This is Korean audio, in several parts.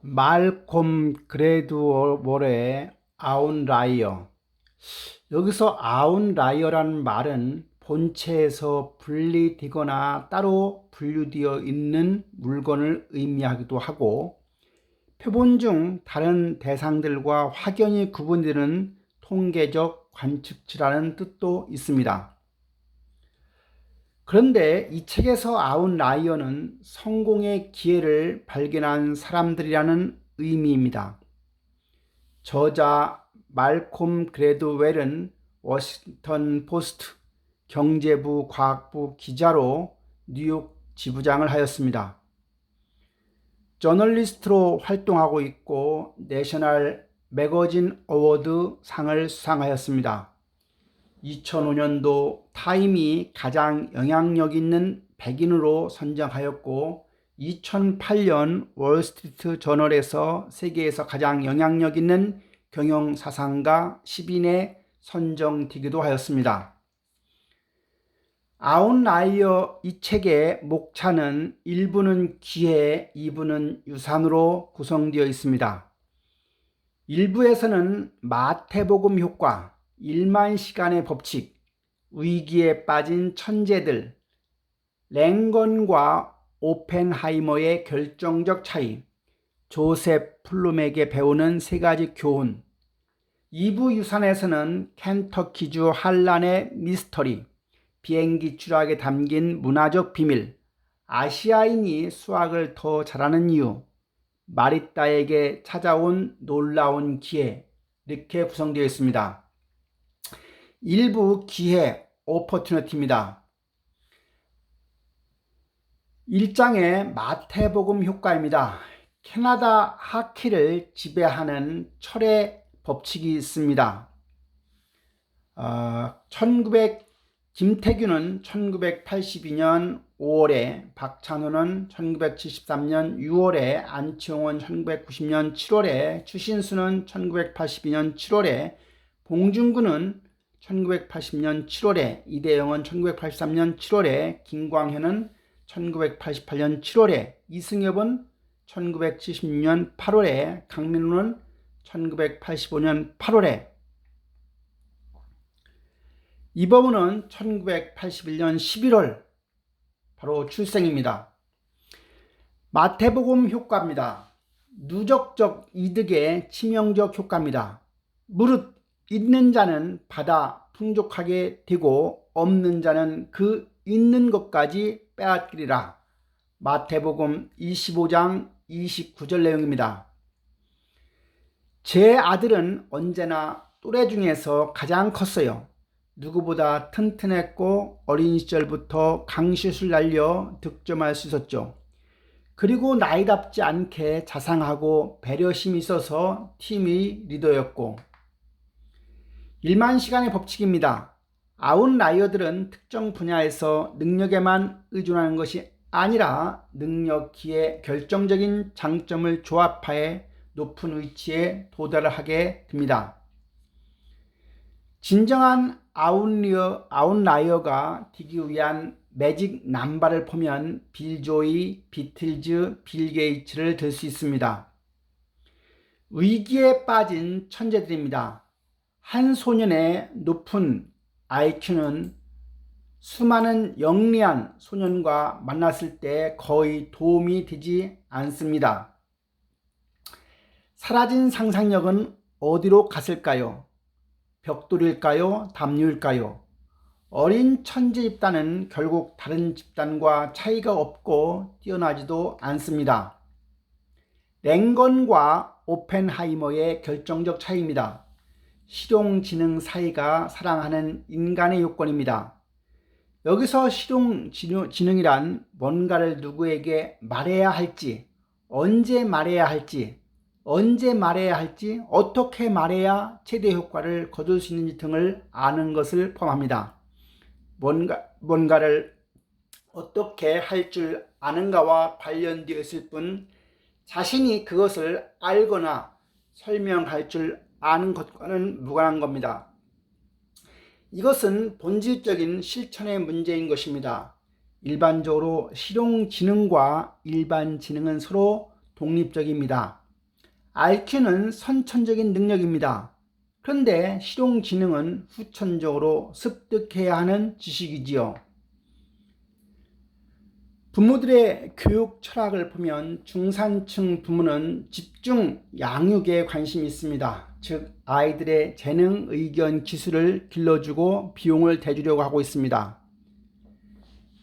말콤 그레드월의 아웃라이어. 여기서 아웃라이어라는 말은 본체에서 분리되거나 따로 분류되어 있는 물건을 의미하기도 하고, 표본 중 다른 대상들과 확연히 구분되는 통계적 관측치라는 뜻도 있습니다. 그런데 이 책에서 아웃라이어는 성공의 기회를 발견한 사람들이라는 의미입니다. 저자 말콤 그레드웰은 워싱턴 포스트 경제부 과학부 기자로 뉴욕 지부장을 하였습니다. 저널리스트로 활동하고 있고 내셔널 매거진 어워드 상을 수상하였습니다. 2005년도 타임이 가장 영향력 있는 100인으로 선정하였고 2008년 월스트리트 저널에서 세계에서 가장 영향력 있는 경영사상가 10인에 선정되기도 하였습니다. 아웃라이어 이 책의 목차는 1부는 기회, 2부는 유산으로 구성되어 있습니다. 1부에서는 마태복음 효과, 1만 시간의 법칙, 위기에 빠진 천재들, 랭건과 오펜하이머의 결정적 차이, 조셉 플룸에게 배우는 세 가지 교훈, 2부 유산에서는 켄터키주 한란의 미스터리, 비행기 추락에 담긴 문화적 비밀, 아시아인이 수학을 더 잘하는 이유, 마리따에게 찾아온 놀라운 기회, 이렇게 구성되어 있습니다. 1부 기회, 오퍼튜니티입니다. 1장의 마태복음 효과입니다. 캐나다 하키를 지배하는 철의 법칙이 있습니다. 김태균은 1982년 5월에, 박찬호는 1973년 6월에, 안치홍은 1990년 7월에, 추신수는 1982년 7월에, 봉준구는 1980년 7월에, 이대영은 1983년 7월에, 김광현은 1988년 7월에, 이승엽은 1976년 8월에, 강민우는 1985년 8월에, 이범우는 1981년 11월 바로 출생입니다. 마태복음 효과입니다. 누적적 이득의 치명적 효과입니다. 무릇 있는 자는 받아 풍족하게 되고 없는 자는 그 있는 것까지 빼앗기리라. 마태복음 25장 29절 내용입니다. 제 아들은 언제나 또래 중에서 가장 컸어요. 누구보다 튼튼했고 어린 시절부터 강슛을 날려 득점할 수 있었죠. 그리고 나이답지 않게 자상하고 배려심이 있어서 팀의 리더였고, 1만 시간의 법칙입니다. 아웃라이어들은 특정 분야에서 능력에만 의존하는 것이 아니라 능력, 기회, 결정적인 장점을 조합하여 높은 위치에 도달하게 됩니다. 진정한 아웃라이어가 되기 위한 매직 남바를 보면 빌 조이, 비틀즈, 빌 게이츠를 들 수 있습니다. 위기에 빠진 천재들입니다. 한 소년의 높은 IQ는 수많은 영리한 소년과 만났을 때 거의 도움이 되지 않습니다. 사라진 상상력은 어디로 갔을까요? 벽돌일까요? 담요일까요? 어린 천재 집단은 결국 다른 집단과 차이가 없고 뛰어나지도 않습니다. 랭건과 오펜하이머의 결정적 차이입니다. 실용지능 사이가 사랑하는 인간의 요건입니다. 여기서 실용지능이란 뭔가를 누구에게 말해야 할지, 언제 말해야 할지, 어떻게 말해야 최대 효과를 거둘 수 있는지 등을 아는 것을 포함합니다. 뭔가를 어떻게 할 줄 아는가와 관련되어 있을 뿐 자신이 그것을 알거나 설명할 줄 아는 것과는 무관한 겁니다. 이것은 본질적인 실천의 문제인 것입니다. 일반적으로 실용지능과 일반지능은 서로 독립적입니다. IQ는 선천적인 능력입니다. 그런데 실용지능은 후천적으로 습득해야 하는 지식이지요. 부모들의 교육 철학을 보면 중산층 부모는 집중 양육에 관심이 있습니다. 즉 아이들의 재능, 의견, 기술을 길러주고 비용을 대주려고 하고 있습니다.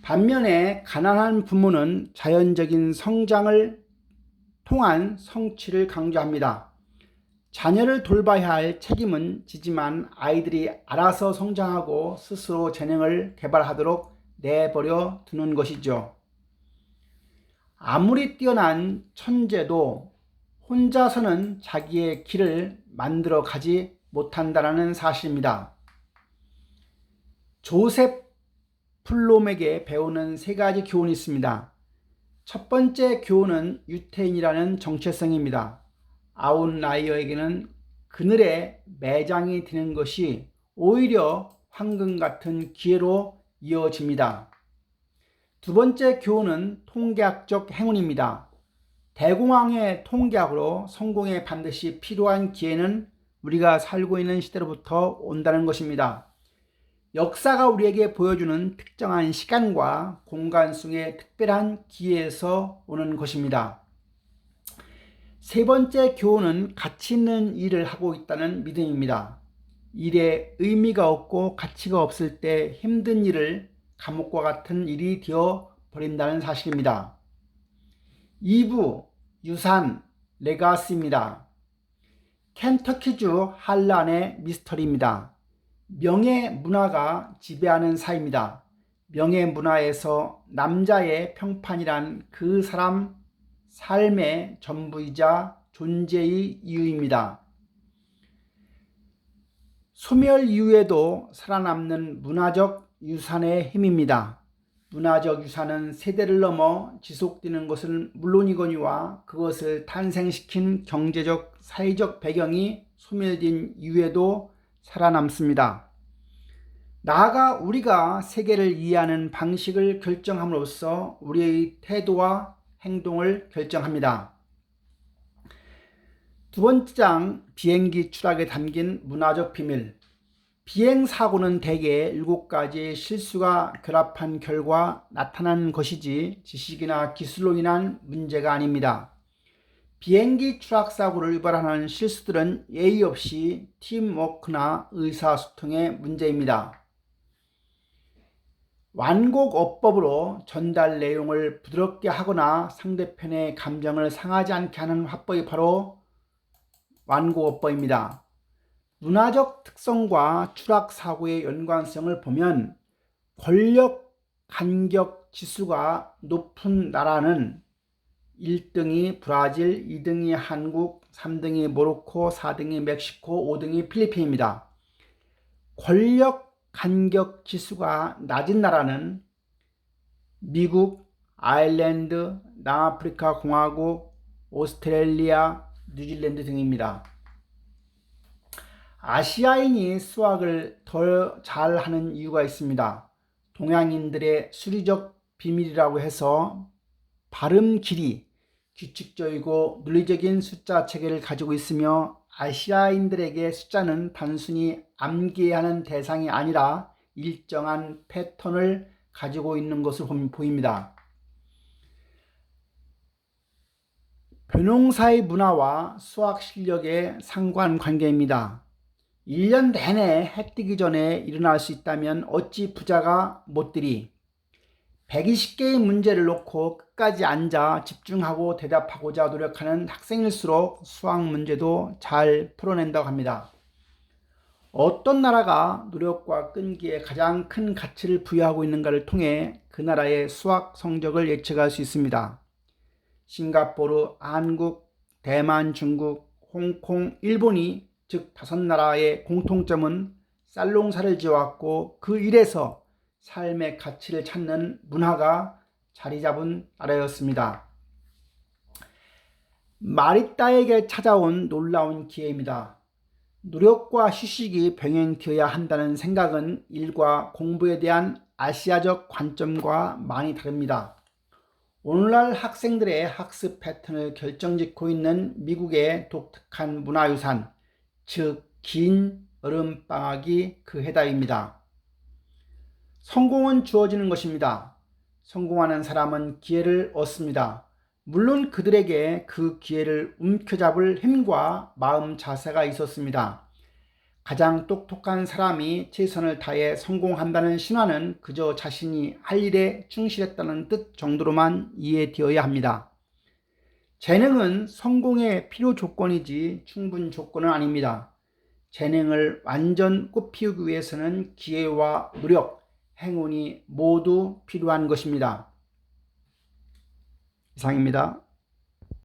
반면에 가난한 부모는 자연적인 성장을 통한 성취를 강조합니다. 자녀를 돌봐야 할 책임은 지지만 아이들이 알아서 성장하고 스스로 재능을 개발하도록 내버려 두는 것이죠. 아무리 뛰어난 천재도 혼자서는 자기의 길을 만들어 가지 못한다는 사실입니다. 조셉 플롬에게 배우는 3가지 교훈이 있습니다. 첫 번째 교훈은 유태인이라는 정체성입니다. 아웃라이어에게는 그늘에 매장이 되는 것이 오히려 황금 같은 기회로 이어집니다. 두 번째 교훈은 통계학적 행운입니다. 대공황의 통계학으로 성공에 반드시 필요한 기회는 우리가 살고 있는 시대로부터 온다는 것입니다. 역사가 우리에게 보여주는 특정한 시간과 공간 속의 특별한 기회에서 오는 것입니다. 세 번째 교훈은 가치 있는 일을 하고 있다는 믿음입니다. 일에 의미가 없고 가치가 없을 때 힘든 일을 감옥과 같은 일이 되어 버린다는 사실입니다. 2부 유산 레가시입니다. 켄터키주 할란의 미스터리입니다. 명예 문화가 지배하는 사회입니다. 명예 문화에서 남자의 평판이란 그 사람 삶의 전부이자 존재의 이유입니다. 소멸 이후에도 살아남는 문화적 유산의 힘입니다. 문화적 유산은 세대를 넘어 지속되는 것은 물론이거니와 그것을 탄생시킨 경제적, 사회적 배경이 소멸된 이후에도 살아남습니다. 나아가 우리가 세계를 이해하는 방식을 결정함으로써 우리의 태도와 행동을 결정합니다. 두 번째 장 비행기 추락에 담긴 문화적 비밀. 비행사고는 대개 7가지의 실수가 결합한 결과 나타난 것이지 지식이나 기술로 인한 문제가 아닙니다. 비행기 추락 사고를 유발하는 실수들은 예의 없이 팀워크나 의사소통의 문제입니다. 완곡어법으로 전달 내용을 부드럽게 하거나 상대편의 감정을 상하지 않게 하는 화법이 바로 완곡어법입니다. 문화적 특성과 추락 사고의 연관성을 보면 권력 간격 지수가 높은 나라는 1등이 브라질, 2등이 한국, 3등이 모로코, 4등이 멕시코, 5등이 필리핀입니다. 권력 간격 지수가 낮은 나라는 미국, 아일랜드, 남아프리카 공화국, 오스트레일리아, 뉴질랜드 등입니다. 아시아인이 수학을 더 잘하는 이유가 있습니다. 동양인들의 수리적 비밀이라고 해서 발음 길이, 규칙적이고 논리적인 숫자 체계를 가지고 있으며 아시아인들에게 숫자는 단순히 암기해야 하는 대상이 아니라 일정한 패턴을 가지고 있는 것으로 보입니다. 벼농사의 문화와 수학 실력의 상관관계입니다. 1년 내내 해 뜨기 전에 일어날 수 있다면 어찌 부자가 못 되리. 120개의 문제를 놓고 끝까지 앉아 집중하고 대답하고자 노력하는 학생일수록 수학 문제도 잘 풀어낸다고 합니다. 어떤 나라가 노력과 끈기에 가장 큰 가치를 부여하고 있는가를 통해 그 나라의 수학 성적을 예측할 수 있습니다. 싱가포르, 한국, 대만, 중국, 홍콩, 일본이 즉 5나라의 공통점은 쌀농사를 지어왔고 그 일에서 삶의 가치를 찾는 문화가 자리 잡은 나라였습니다. 마리따에게 찾아온 놀라운 기회입니다. 노력과 휴식이 병행되어야 한다는 생각은 일과 공부에 대한 아시아적 관점과 많이 다릅니다. 오늘날 학생들의 학습 패턴을 결정짓고 있는 미국의 독특한 문화유산, 즉 긴 여름방학이 그 해답입니다. 성공은 주어지는 것입니다. 성공하는 사람은 기회를 얻습니다. 물론 그들에게 그 기회를 움켜잡을 힘과 마음 자세가 있었습니다. 가장 똑똑한 사람이 최선을 다해 성공한다는 신화는 그저 자신이 할 일에 충실했다는 뜻 정도로만 이해되어야 합니다. 재능은 성공의 필요 조건이지 충분 조건은 아닙니다. 재능을 완전 꽃피우기 위해서는 기회와 노력, 행운이 모두 필요한 것입니다. 이상입니다.